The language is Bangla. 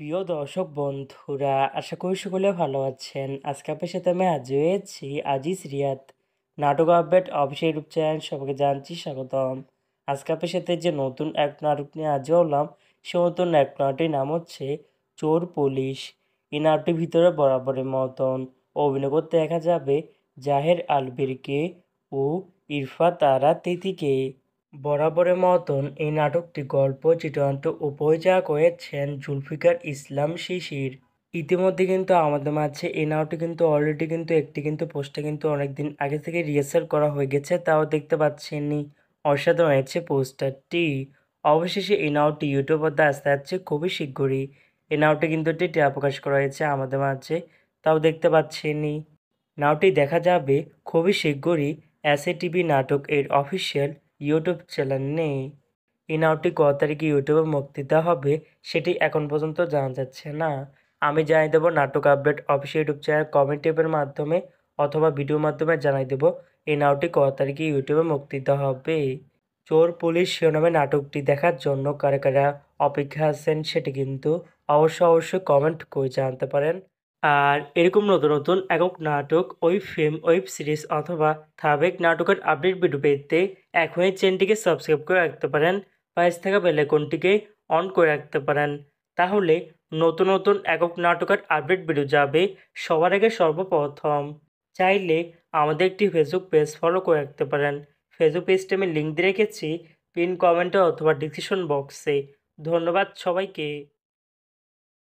প্রিয় দর্শক বন্ধুরা, আশা করি সকলে ভালো আছেন। আজকে আপনার সাথে আমি হাজির হয়েছি আজিজ রিয়াদ নাটক আপডেট অফিসিয়াল ইউটিউব চ্যানেল। সবাইকে জানছি স্বাগতম। আজকে আপনার সাথে যে নতুন এক নাটক নিয়ে হাজির হলাম, সে নতুন এক নাটকের নাম হচ্ছে চোর পুলিশ। এই নাটকটির ভিতরে বরাবরের মতন অভিনয় করতে দেখা যাবে জাহের আলবেরকে ও ইরফাত তারা তিথিকে। বরাবরের মতন এই নাটকটি গল্প চিত্রনাট্য ও পরিচালনা করেছেন জুলফিকার ইসলাম শিশির। ইতিমধ্যে কিন্তু আমাদের মাঝে এই নাটকটি কিন্তু অলরেডি কিন্তু একটি কিন্তু পোস্টে কিন্তু অনেকদিন আগে থেকে রিহার্সাল করা হয়ে গেছে, তাও দেখতে পাচ্ছেননি। অসাধারণ হয়েছে পোস্টারটি। অবশেষে এই নাটকটি ইউটিউব পর্দায় আসতে যাচ্ছে খুবই শীঘ্রই। এই নাটকটি কিন্তু একটি ট্রেলার প্রকাশ করা হয়েছে আমাদের মাঝে, তাও দেখতে পাচ্ছেননি। নাটকটি দেখা যাবে খুবই শীঘ্রই এসএ টিভি নাটক এর অফিসিয়াল ইউটিউব চ্যানেলে। এই নাটকটি কত তারিখে ইউটিউবে মুক্তি দেওয়া হবে সেটি এখন পর্যন্ত জানা যাচ্ছে না। আমি জানিয়ে দেবো নাটক update official YouTube channel comment টেপের মাধ্যমে অথবা ভিডিওর মাধ্যমে জানাই দেবো এই নাটকটি কত তারিখে ইউটিউবে মুক্তি দেওয়া হবে। চোর পুলিশ শিরোনামে নাটকটি দেখার জন্য কারা কারা অপেক্ষা আছেন সেটি কিন্তু অবশ্যই কমেন্ট করে জানাতে পারেন। আর এরকম নতুন নতুন একক নাটক, ওয়েব ফিল্ম, ওয়েব সিরিজ অথবা ধারাবাহিক নাটকের আপডেট ভিডিও পেতে এখনই চ্যানেলটিকে সাবস্ক্রাইব করে রাখতে পারেন, পাশে থাকা বেল আইকনটিকে অন করে রাখতে পারেন। তাহলে নতুন নতুন একক নাটকের আপডেট ভিডিও যাবে সবার আগে সর্বপ্রথম। চাইলে আমাদের একটি ফেসবুক পেজ ফলো করে রাখতে পারেন। ফেসবুক পেজটি আমি লিঙ্ক দিয়ে রেখেছি পিন কমেন্টে অথবা ডিসক্রিপশন বক্সে। ধন্যবাদ সবাইকে।